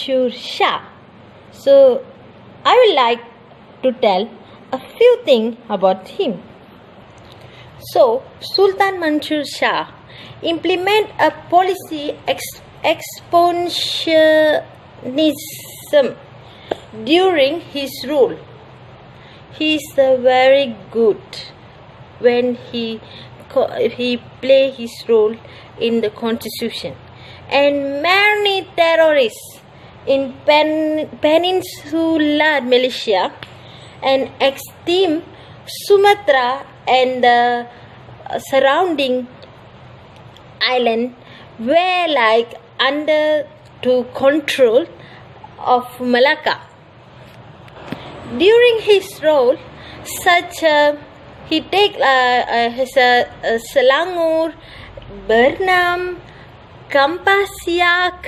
Mansur Shah. So I would like to tell a few things about him. So Sultan Mansur Shah implement a policy expansionism during his rule. He is very good when he play his role in the constitution, and many terrorists in Peninsular Malaysia and extreme Sumatra and the surrounding island were like under to control of Malacca. During his role, he take Selangor, Bernam, Kampasiak,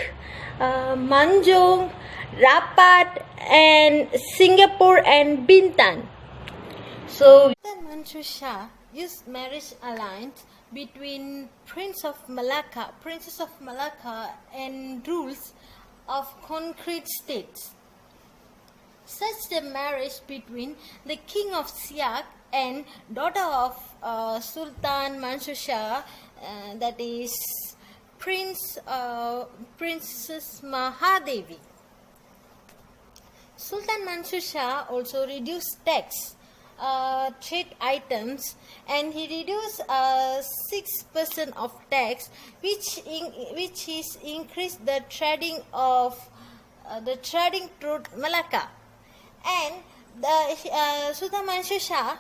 Manjung, Rapat, and Singapore and Bintan. So Sultan Mansur Shah used marriage alliance between Princess of Malacca and rules of concrete states. Such the marriage between the King of Siak and daughter of Sultan Mansur Shah, that is Princess Mahadevi. Sultan Mansur Shah also reduced tax trade items, and he reduced 6% of tax, which is increased the trading through Malacca. And Sultan Mansur Shah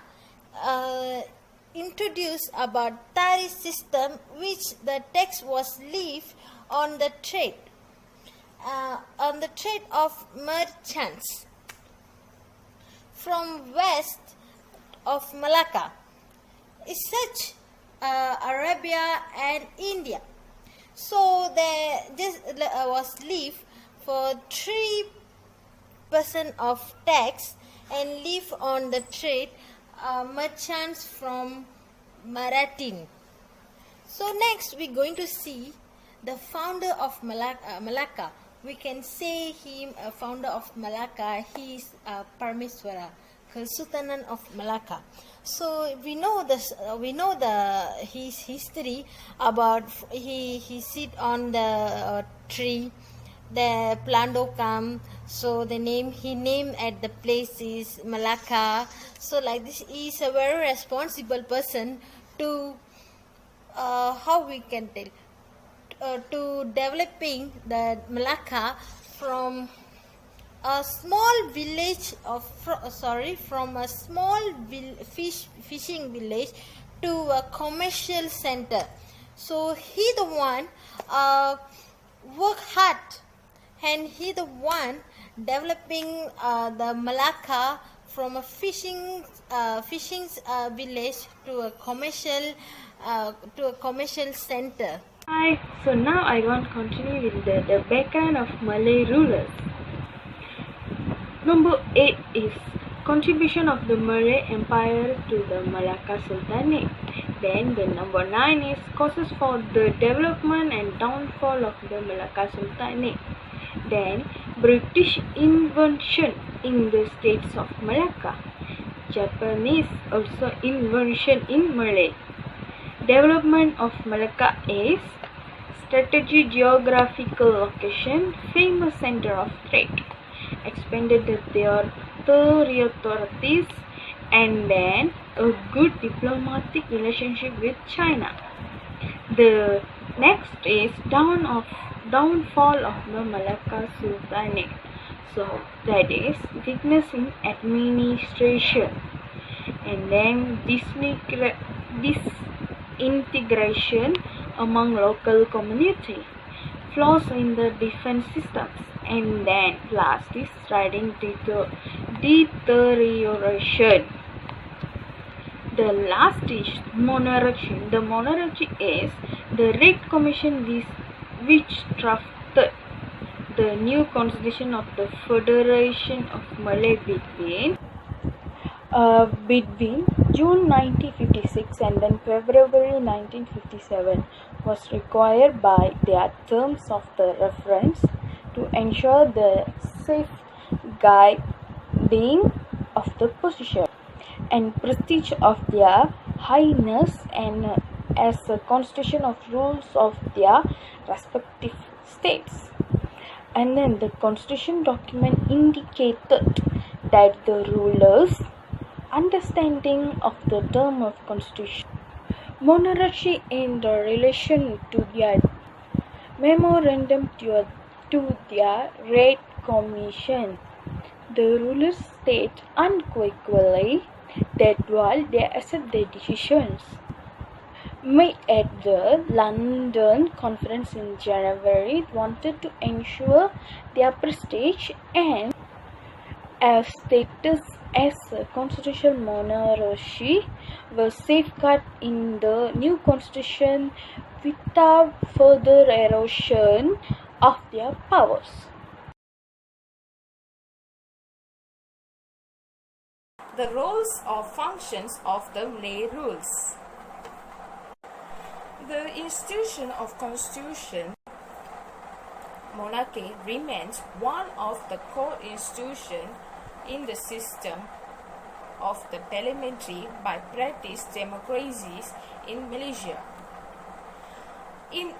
introduced about tariff system, which the tax was levied on the trade of merchants from west of Malacca, such Arabia and India. So there just was levied for 3% of tax and leave on the trade merchants from Marathon. So next we're going to see the founder of Malacca. We can say him a founder of Malacca. He is Parameswara, Sultan of Malacca. So we know this. We know his history about he sit on the tree. The Plando come, so he named at the place is Malacca. So like this, he is a very responsible person to how we can tell to developing the Malacca from a small village from a small fishing village to a commercial center. So he the one work hard, and he the one developing the Malacca from a fishing village to a commercial center. Hi, so now I want to continue with the background of Malay rulers. Number 8 is contribution of the Malay Empire to the Malacca Sultanate. Then the number 9 is causes for the development and downfall of the Malacca Sultanate. Then British invention in the states of Malacca. Japanese also invention in Malay. Development of Malacca is strategy, geographical location, famous center of trade, expanded their territories, and then a good diplomatic relationship with China. The next is downfall of the Malacca Sultanate. So that is weakness in administration, and then disintegration among local community, flaws in the defense systems, and then last is trading deterioration. The last is monarchy. The monarchy is the Red Commission which drafted the new constitution of the Federation of Malay between June 1956 and then February 1957 was required by their terms of the reference to ensure the safeguarding of the position and prestige of their highness and as a constitution of rules of their respective states. And then the constitution document indicated that the rulers' understanding of the term of constitution monarchy in the relation to their memorandum to their Red Commission. The rulers state unequivocally that while they accept the decisions made at the London Conference in January, wanted to ensure their prestige and a status as a constitutional monarchy was safeguarded in the new constitution without further erosion of their powers. The roles or functions of the Malay rules. The institution of constitution monarchy remains one of the core institutions in the system of the parliamentary bi-party democracies in Malaysia. In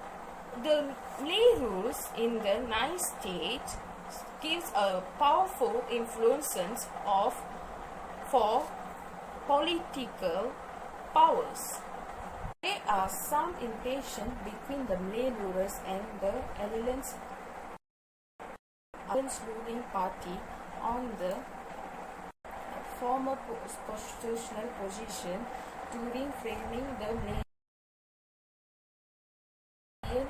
the Malay rules in the 9 states gives a powerful influence for political powers. There are some impatience between the Malay rulers and the alliance ruling party on the former constitutional position during framing the Malaysian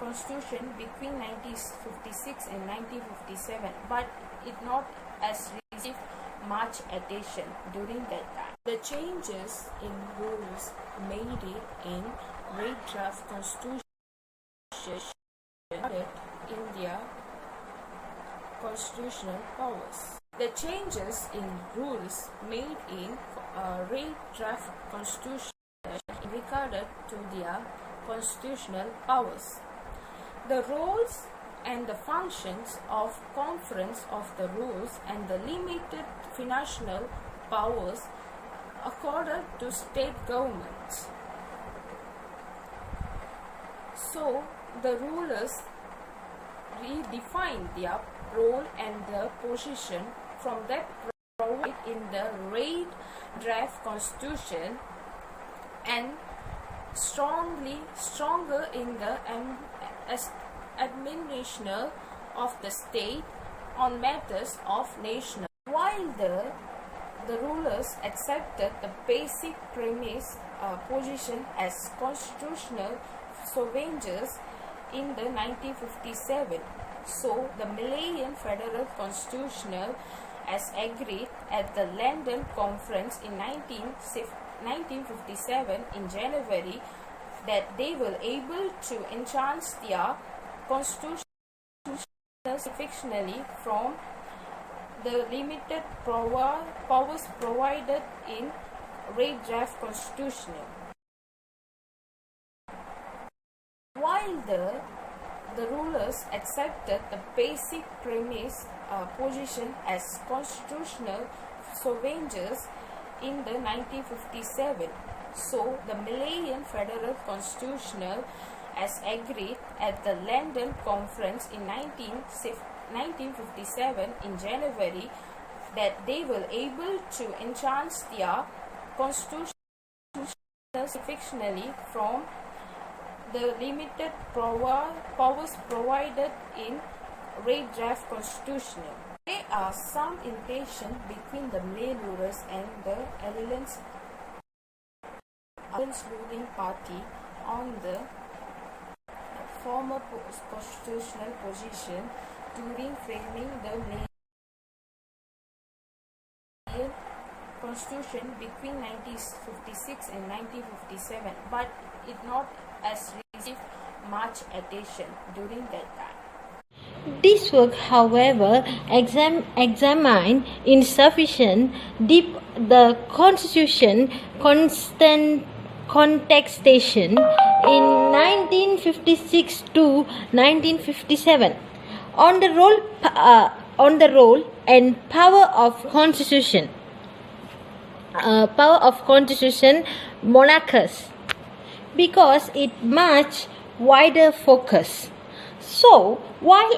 constitution between 1956 and 1957, but it not as received much attention during that time. The changes in rules made in Red Draft Constitution in their constitutional powers. The changes in rules made in Red Draft Constitution regarded to their constitutional powers. The roles and the functions of conference of the rules and the limited financial powers accorded to state governments. So the rulers redefine their role and the position from that provided in the Red Draft Constitution and stronger in the administration of the state on matters of national. While the rulers accepted the basic premise position as constitutional sovereignty in the 1957, so the Malayan Federal Constitutional as agreed at the London Conference in 1957 in January that they were able to enhance their constitution fictionally from the limited powers provided in Red Draft Constitution. While the rulers accepted the basic premise position as constitutional sovereignty in the 1957, so the Malayan Federal Constitutional as agreed at the London Conference in 1957 in January that they were able to enhance their constitution fictionally from the limited powers provided in Red Draft Constitution. There are some impatience between the Malay rulers and the alliance ruling party on the former constitutional position during framing the Malaysian constitution between 1956 and 1957, but it not as received much attention during that time. This work, however, examined in sufficient depth the Constitution contestation in 1956 to 1957, on the role and power of constitution monarchs, because it much wider focus. So while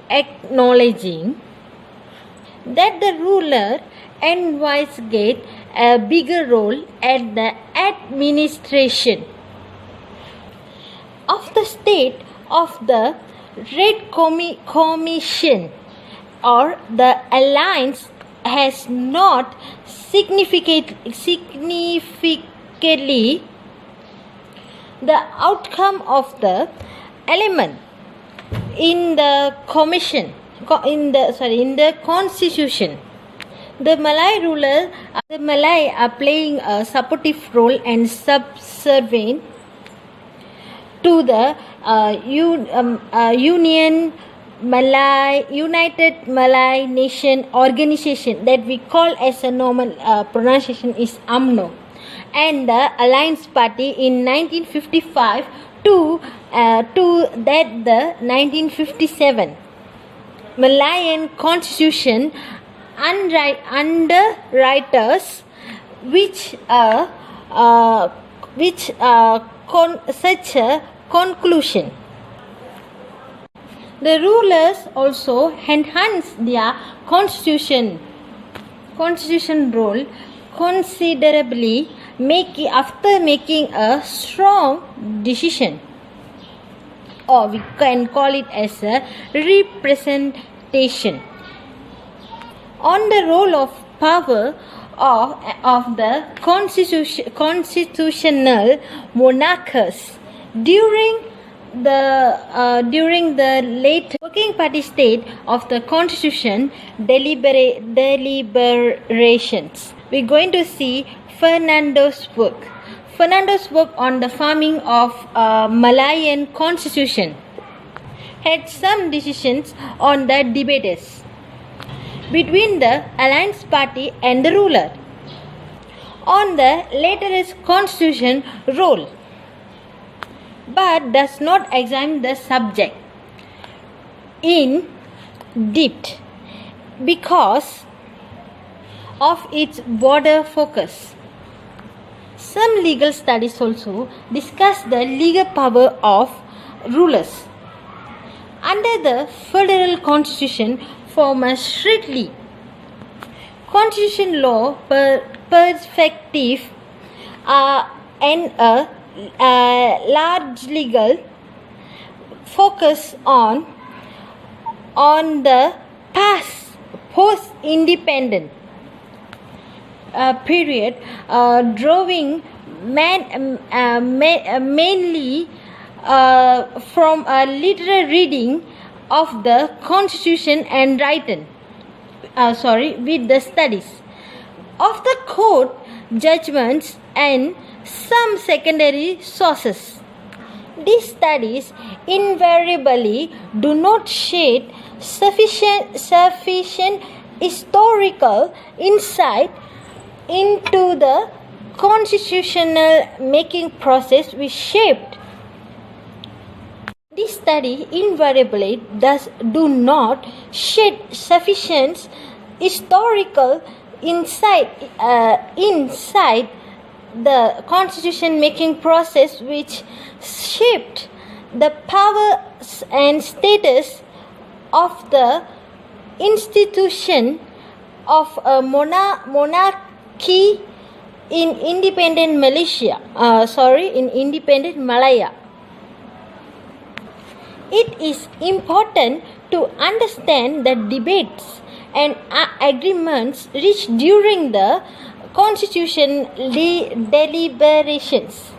acknowledging that the ruler and vice get a bigger role at the administration of the state of the Red Commission or the alliance has not significantly the outcome of the element in the constitution. The Malay are playing a supportive role and subservient to the United Malay Nation organization that we call as a normal pronunciation is UMNO, and the Alliance Party in 1955 to that the 1957 Malayan Constitution underwriters, which such a conclusion. The rulers also enhanced their constitution role considerably, after making a strong decision, or we can call it as a representation, on the role of power of the constitutional monarchs during the late working party state of the constitution deliberations. We're going to see Fernando's work on the farming of Malayan constitution had some decisions on the debates between the Alliance Party and the ruler on the latter's constitution role, but does not examine the subject in depth because of its broader focus. Some legal studies also discuss the legal power of rulers under the federal constitution from a strictly constitution law perspective and a large legal focus on the post-independent period, drawing mainly from a literal reading of the constitution and written with the studies of the court judgments and some secondary sources. These studies invariably do not shed sufficient historical insight into the constitutional making process which shaped. This study invariably do not shed sufficient historical insight inside the constitution making process which shaped the powers and status of the institution of a monarchy in independent Malaysia. In independent Malaya. It is important to understand the debates and agreements reached during the constitution deliberations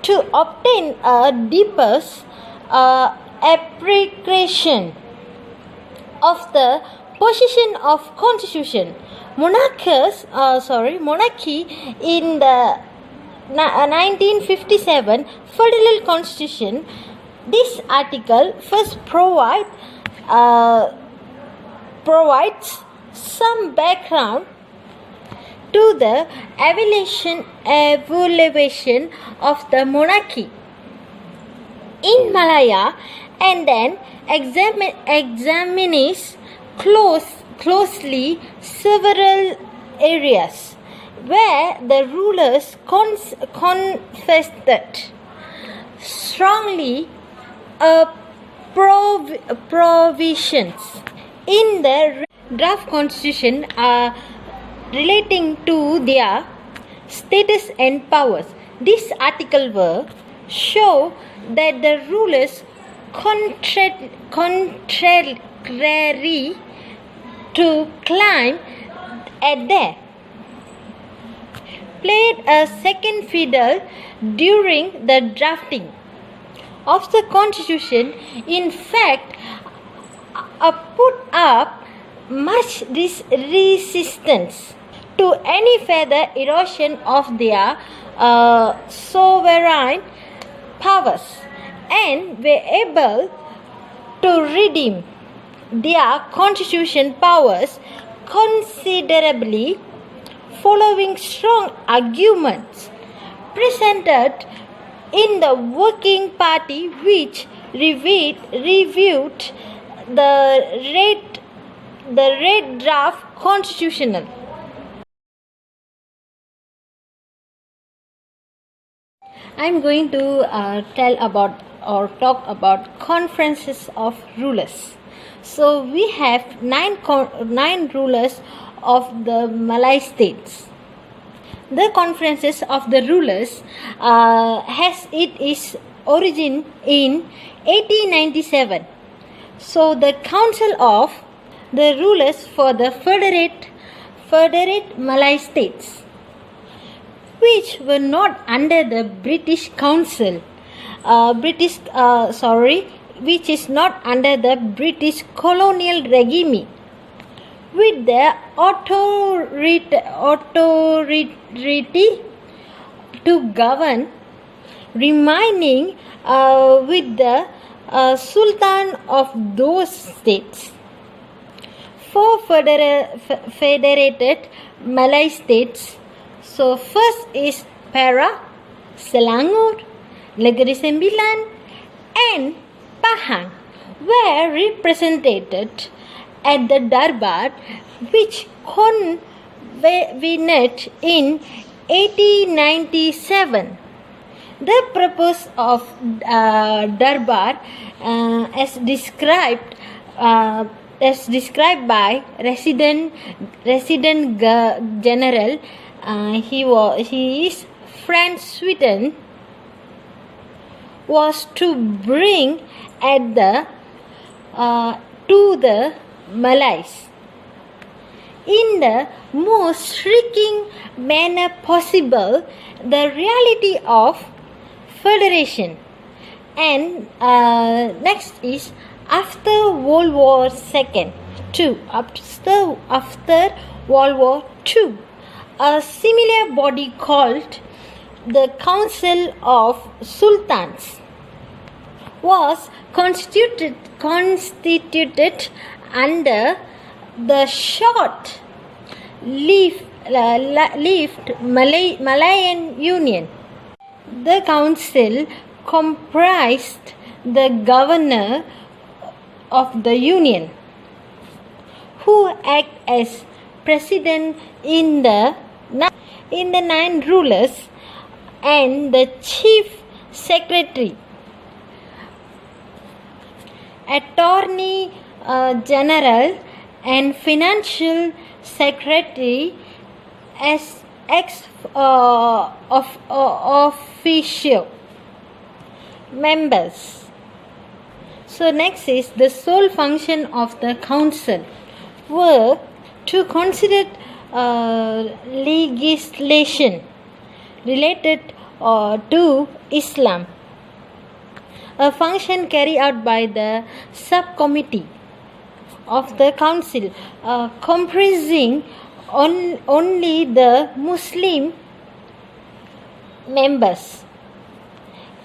to obtain a deeper appreciation of the position of constitution monarchy in the 1957 federal constitution. This article first provides some background to the evaluation of the monarchy. in Malaya and then examines closely several areas where the rulers confessed strongly provisions in the draft constitution relating to their status and powers. This article will show that the rulers, contrary to claim at there, played a second fiddle during the drafting of the constitution. In fact, put up much resistance to any further erosion of their sovereign powers, and were able to redeem their constitution powers considerably following strong arguments presented in the working party, which reviewed the red draft constitutional. I am going to tell about or talk about conferences of rulers. So we have nine rulers of the Malay states. The conferences of the rulers has its origin in 1897. So the Council of the Rulers for the Federate Malay states, which were not under the British Council, which is not under the British colonial regime, with their authority to govern remaining with the Sultan of those states. Four federated Malay states. So first is Perak, Selangor, Negeri Sembilan and Pahang were represented at the Darbar, which convened in 1897. The purpose of Darbar, as described by Resident General, he is Franz Sweden, was to bring at the to the Malays in the most striking manner possible the reality of federation. And next is after World War II. After World War II, a similar body called the Council of Sultans was constituted under the short-lived Malayan Union. The council comprised the governor of the union, who act as president in the nine rulers, and the chief secretary, attorney general and financial secretary as officio members. So next is the sole function of the council were to consider legislation related to Islam, a function carried out by the subcommittee of the council comprising only the Muslim members,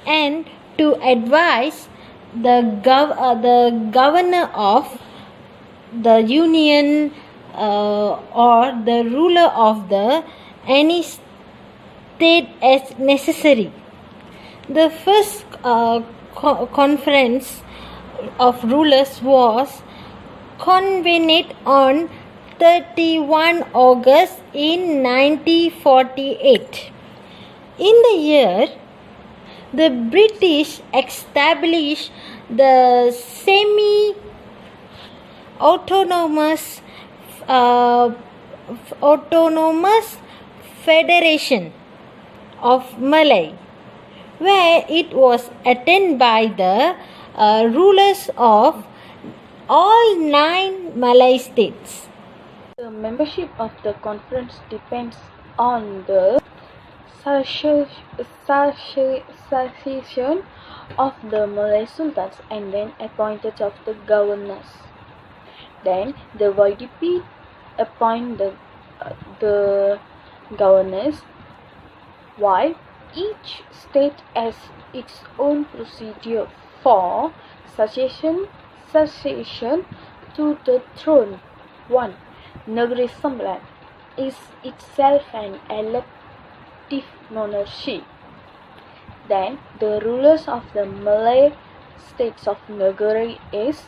and to advise the governor of the union or the ruler of the any state as necessary. The first conference of rulers was convened on 31 August in 1948. In the year, the British established the semi-autonomous autonomous Federation of Malay, where it was attended by the rulers of all 9 Malay states. The membership of the conference depends on the succession of the Malay sultans and then appointed of the governors. Then the YDP appoint the governors, while each state has its own procedure for succession to the throne. 1. Negeri Sembilan is itself an elective monarchy. Then the rulers of the Malay states of Negeri is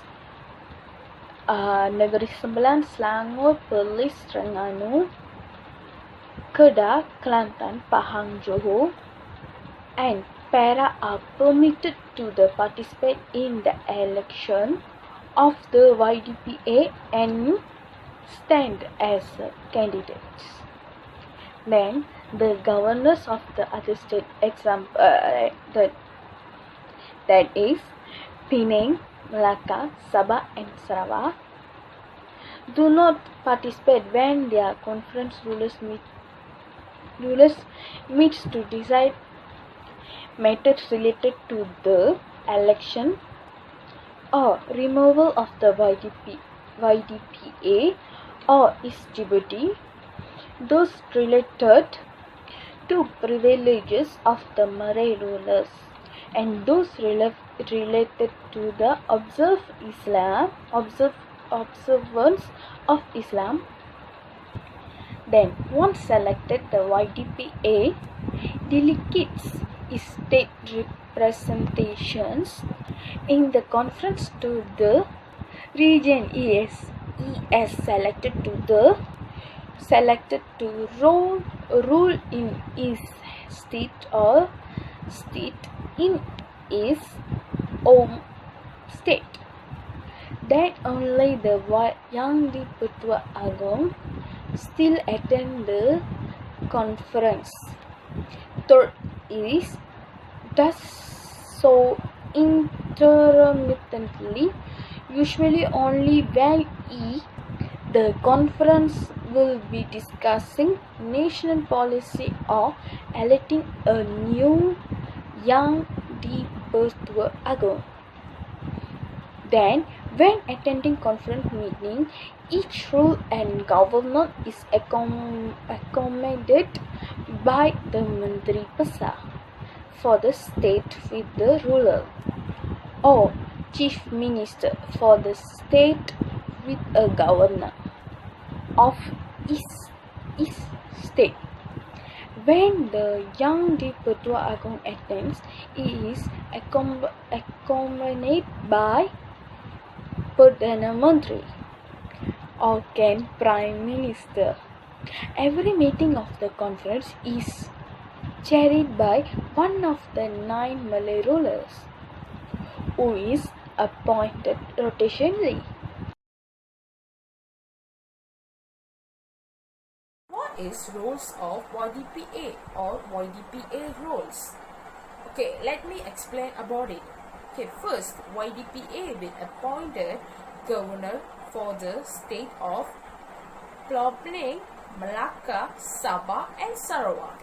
Negeri Sembilan, Selangor, Perlis, Terengganu, Kedah, Kelantan, Pahang, Johor, and Perak are permitted to participate in the election of the YDPA and stand as candidates. Then the governors of the other state, that is Penang, Malacca, Sabah, and Sarawak, do not participate when their conference rulers meets to decide matters related to the election or removal of the YDPA or its deputy, those related to privileges of the Malay rulers, and those related to the observance of Islam. Then, once selected, the YDPA delegates its state representations in the conference to the region is selected to rule in his state or state in his home state. Then only the Yang di-Pertua Agong still attend the conference. Third is does so intermittently, usually only when the conference will be discussing national policy or electing a new Yang di-Pertua Agong. Then, when attending conference meeting, each rule and governor is accommodated by the Menteri Besar for the state with the ruler, or chief minister for the state with a governor of his state. When the Yang di-Pertua Agong attends, he is accompanied by Perdana Menteri or Prime Minister. Every meeting of the conference is chaired by one of the 9 Malay rulers, who is appointed rotationally. What is roles of YDPA or YDPA roles? Okay, let me explain about it. Okay, first, YDPA will appoint a governor for the state of Penang, Malacca, Sabah, and Sarawak.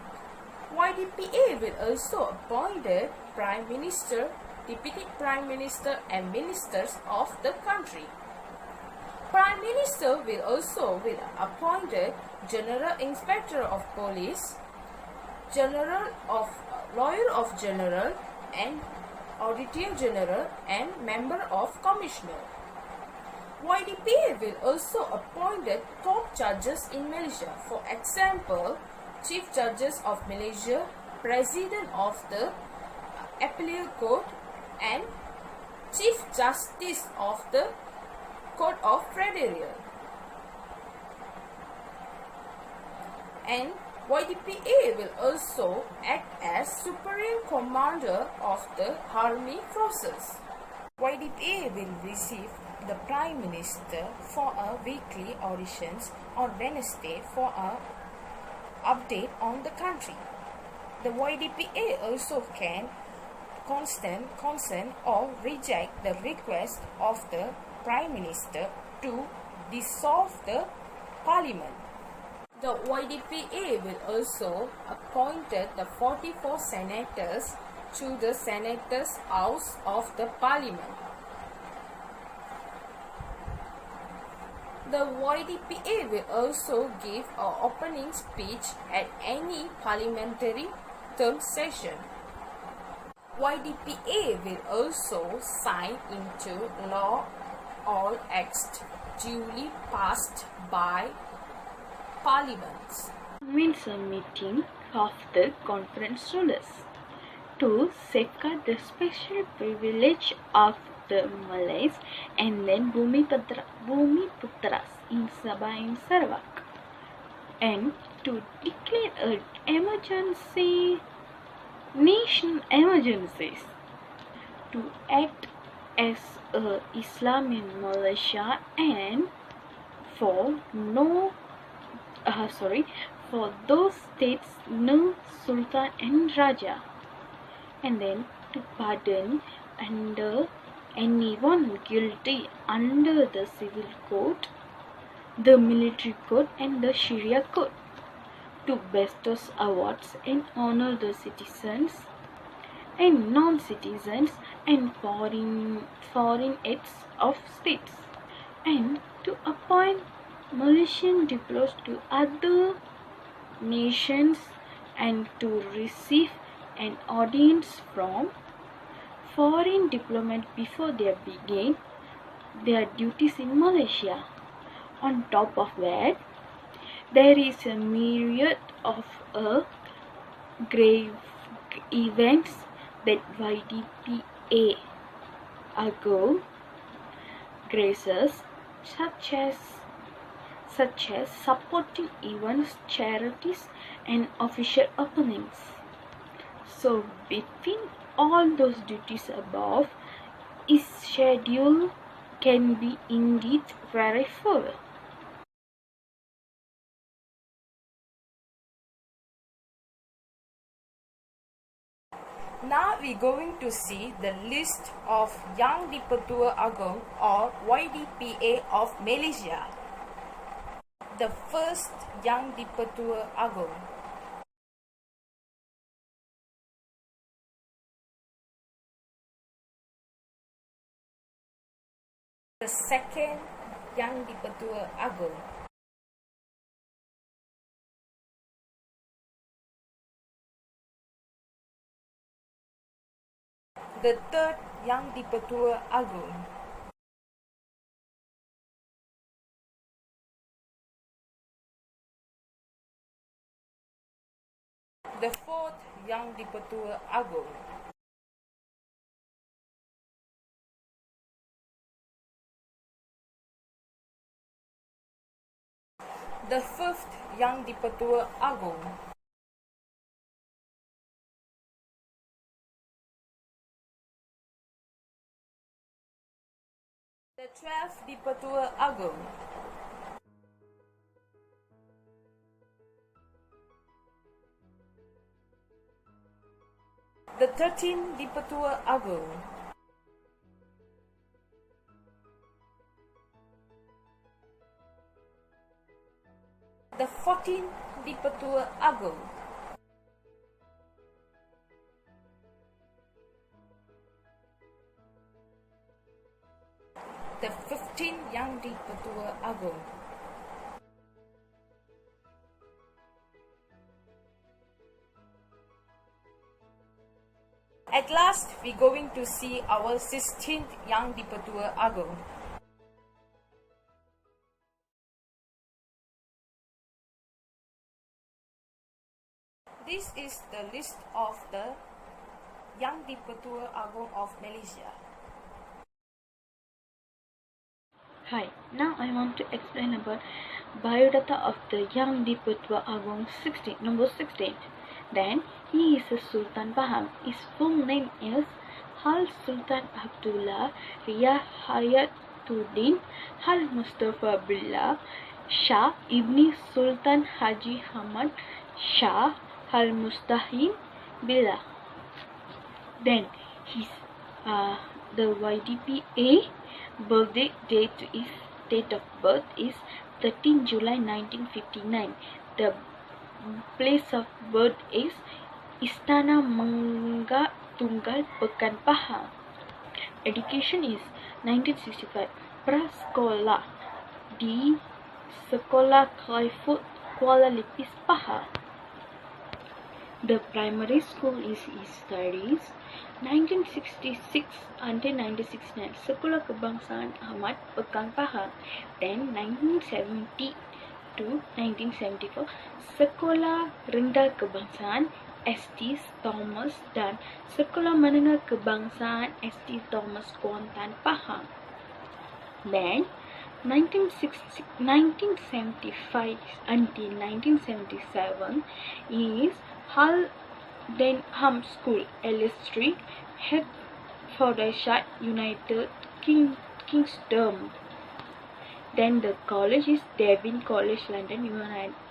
YDPA will also appoint a Prime Minister, Deputy Prime Minister, and ministers of the country. Prime Minister will also appoint a General Inspector of Police, Lawyer of General, and Auditor General, and Member of Commissioner. YDPA will also appoint the top judges in Malaysia. For example, Chief Judges of Malaysia, President of the Appellate Court, and Chief Justice of the Court of Federal. And YDPA will also act as Supreme Commander of the Army Forces. YDPA will receive the Prime Minister for a weekly auditions on Wednesday for a update on the country. The YDPA also can consent or reject the request of the Prime Minister to dissolve the Parliament. The YDPA will also appoint the 44 senators to the Senators' House of the Parliament. The YDPA will also give an opening speech at any parliamentary term session. YDPA will also sign into law all acts duly passed by parliaments. Means a meeting of the conference rulers to safeguard the special privilege of the Malays and then Bhumiputras in Sabah and Sarawak, and to declare national emergencies, to act as a Islam in Malaysia, and for those states no Sultan and Raja, and then to pardon anyone guilty under the civil code, the military code and the Sharia code, to bestow awards and honor the citizens and non-citizens and foreign heads of states, and to appoint Malaysian diplomats to other nations and to receive an audience from foreign diplomats before they begin their duties in Malaysia. On top of that, there is a myriad of grave events that YDPA ago graces, such as supporting events, charities and official openings. So between all those duties above, each schedule can be indeed very full. Now we're going to see the list of Yang di-Pertua Agong or YDPA of Malaysia. The first Yang di-Pertua Agong. The second Yang di-Pertua Agong. The third Yang di-Pertua Agong. The fourth Yang di-Pertua Agong. The fifth Yang di-Pertua Agong. The 12th di-Pertua Agong. The 13th di-Pertua Agong. The 14th di-Pertua Agong. The 15th Yang di-Pertua Agong. At last, we're going to see our 16th Yang di-Pertua Agong. This is the list of the Yang di-Pertua Agong of Malaysia? Hi, now I want to explain about biodata of the Yang di-Pertua Agong number 16. Then, he is a Sultan Pahang. His full name is Hal Sultan Abdullah Riyah Hayatuddin Hal Mustafa Billah Shah Ibni Sultan Haji Hamad Shah Hal Mustahim Billah. Then, his the YDPA birthday date of birth is 13 July 1959. The place of birth is Istana Mangga Tunggal Pekan Pahang. Education is 1965. Prasekolah di Sekolah Khaifut Kuala Lipis Pahang. The primary school is his studies 1966 until 1969 Sekolah Kebangsaan Ahmad Pekan Pahang. Then 1970 to 1974 Sekolah Rendah Kebangsaan ST Thomas dan Sekolah Menengah Kebangsaan ST Thomas Kuantan Pahang. Then 1975 until 1977 is Hal Denham School, Ellis Street, Hertfordshire, United Kingdom. Then the college is Devon College, London,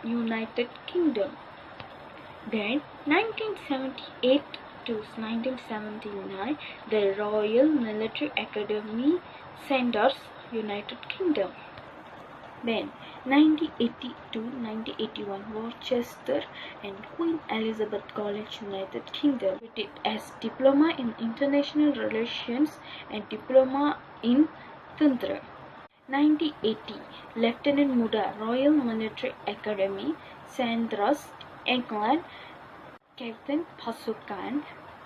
United Kingdom. Then 1978 to 1979, the Royal Military Academy, Sandhurst, United Kingdom. Then 1980 to 1981, Worcester and Queen Elizabeth College, United Kingdom, with it as Diploma in International Relations and Diploma in Tantra. 1980, Lieutenant Muda, Royal Military Academy, Sandhurst, England, Captain Pasukan,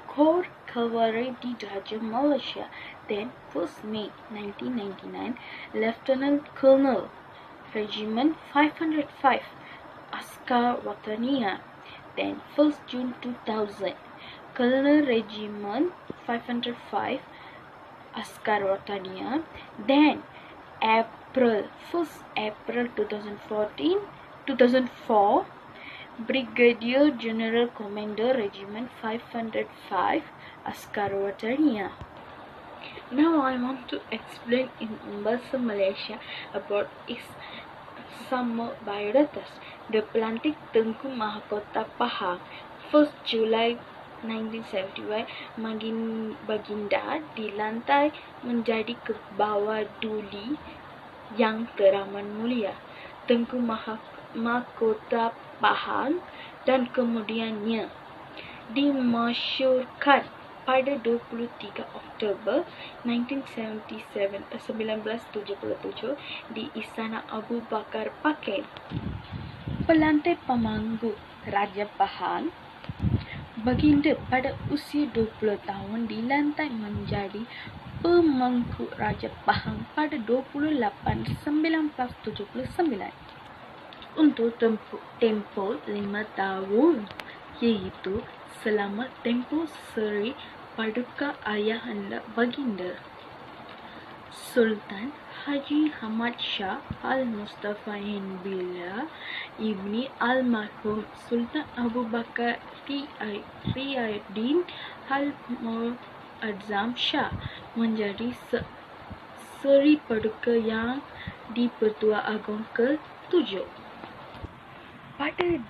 Corps Cavalry di Raja, Malaysia. Then 1st May 1999, Lieutenant Colonel, Regiment 505, Askar Watania. Then 1st June 2000, Colonel Regiment 505, Askar Watania. Then 1st April 2004, Brigadier General Commander Regiment 505, Askar Watania. Now I want to explain in bahasa Malaysia about its summer biodatas. The Pelantik Tengku Mahakota Pahang, 1st July 1971, Baginda dilantai menjadi Kebawah Duli yang teramat mulia Tengku Mahakota Pahang dan kemudiannya dimasyurkan pada 23 Oktober 1977 di Istana Abu Bakar Pakai. Pelantai pemangku Raja Pahang, Baginda pada usia 20 tahun dilantai menjadi pemangku Raja Pahang pada 28/1979 untuk tempoh 5 tahun, iaitu selama tempoh Seri Paduka Ayahanda Baginda Sultan Haji Hamad Shah Al Mustafa Billah Ibni Almarhum Sultan Abu Bakar Riyadin Al Muazzam Shah menjadi Seri Paduka yang di-Pertua Agong ke-7. Pada 8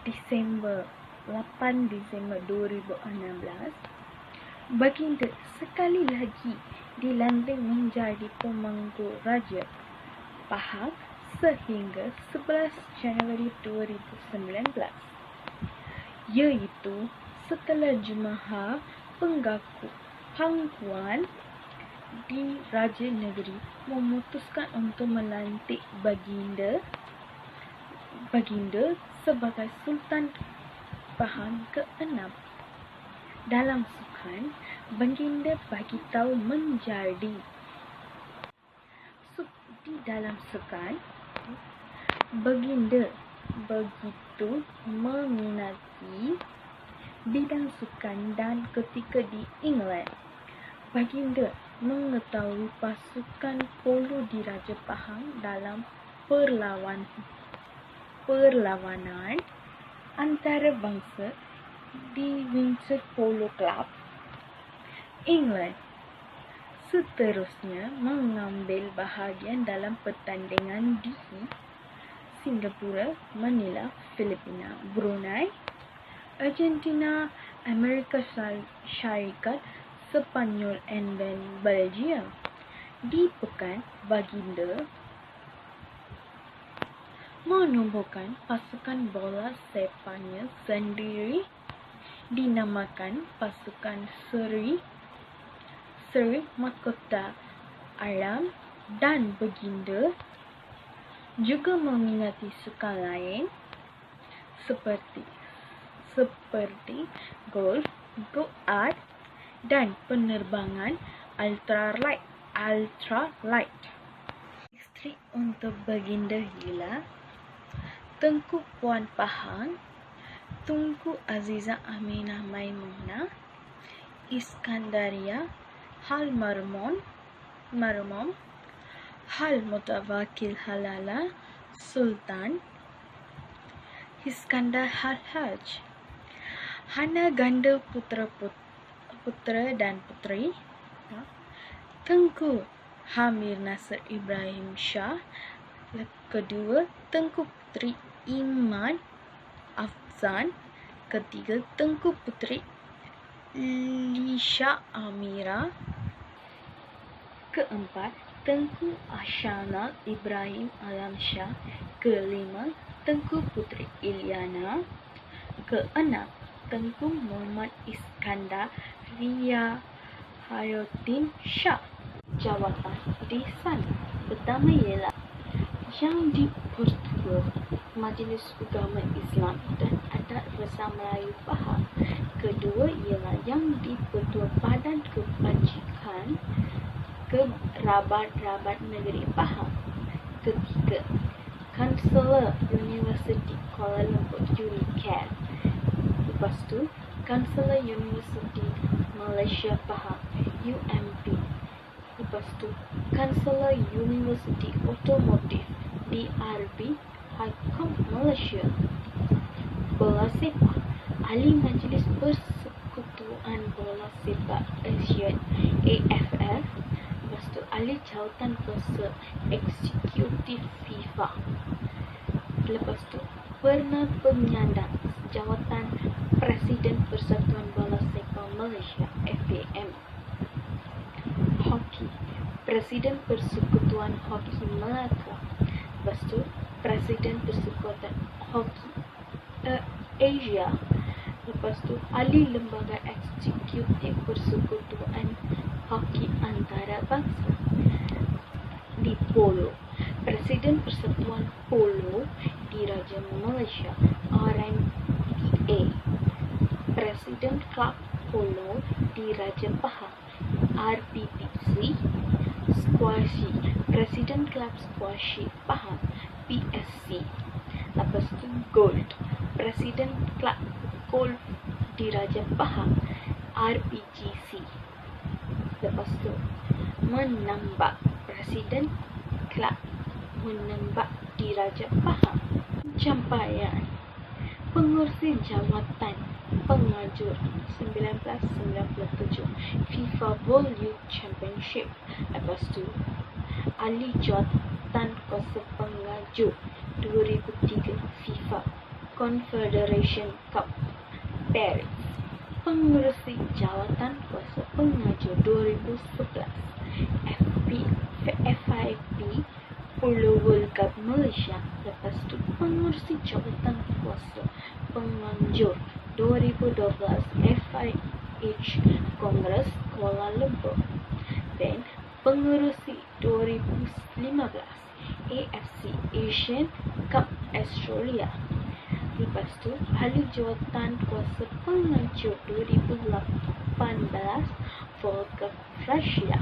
Disember 2016, Baginda sekali lagi dilantik menjadi pemangku Raja Pahang sehingga 11 Januari 2019, iaitu setelah Jemaah Pangkuan di Raja Negeri memutuskan untuk melantik Baginda sebagai Sultan Pahang ke-6. Dalam sukan, Baginda bagi tahu menjadi di dalam sukan, Baginda begitu meminati bidang sukan dan ketika di England. Baginda mengetahui pasukan polo diraja Pahang dalam perlawanan antarabangsa di Windsor Polo Club, England. Seterusnya mengambil bahagian dalam pertandingan di Singapura, Manila, Filipina, Brunei, Argentina, Amerika Syarikat, Sepanyol dan Belgium. Di pekan, baginda menubuhkan pasukan bola sepaknya sendiri dinamakan pasukan Seri Mahkota Alam, dan baginda juga meminati sukan lain seperti golf, go-kart dan penerbangan ultralight. Isteri untuk baginda ialah Tengku Puan Pahang, Tunku Aziza Aminah Maimunah, Iskandaria Hal Marmon, Hal Mutawakil Halala Sultan, Iskandar Hal Haj. Hana ganda putra dan puteri, Tengku Hamir Nasir Ibrahim Shah. Kedua, Tengku Puteri Iman Afzan. Ketiga, Tengku Puteri Lisha Amira. Keempat, Tengku Ashanal Ibrahim Alamsyah. Kelima, Tengku Puteri Ilyana. Keenam, Tengku Muhammad Iskandar Ria Hayuddin Shah. Jawatan di sana pertama ialah yang di-Pertua Majlis Ugama Islam dan Adat Resam Melayu Pahang. Kedua ialah yang di-Pertua Badan Kebajikan Rabat Negeri Pahang. Ketiga, Kansela Universiti Kuala Lumpur UNICAR. Lepas tu, Kansela Universiti Malaysia Pahang UMP. Lepas tu, Kansela Universiti Otomotif DRB Haikom Malaysia. Bola sepak, Ahli Majlis Persekutuan Bola Sepak Asian AFF. Lepas tu, Ahli Jawatan Kuasa Eksekutif FIFA. Lepas tu, pernah penyandang jawatan Presiden Persatuan Bola Sepak Malaysia FAM. Hoki, Presiden Persekutuan Hoki Melaka. Lepas tu, Presiden Persekutuan Hoki Asia. Lepas tu, ahli Lembaga Eksekutif Persekutuan Hoki Antarabangsa. Di polo, Presiden Persatuan Polo Diraja Malaysia RMPA. Presiden Kelab Polo Diraja Pahang RPPC. Squashy, Presiden Kelab Squashy Pahang PSC. Lepas tu Gold, Presiden Kelab Golf Diraja Pahang RPGC. Lepas tu Menambak, Presiden Kelab Menambak Diraja Pahang. Pencapaian Pengurusi Jawatan Pengajur 1997 FIFA World Youth Championship. Lepas tu Ahli Jawatan Kuasa Pengajur 2003 FIFA Confederation Cup Paris. Pengurusi Jawatan Kuasa Pengajur 2011 FIP Polo World Cup Malaysia. Lepas tu pengurusi Jawatan Kuasa Penganjur 2012 FIH Kongres Kuala Lumpur. Dan pengurusi 2015 AFC Asian Cup Australia. Lepas tu ahli jawatan kuasa penganjur 2018 World Cup Russia.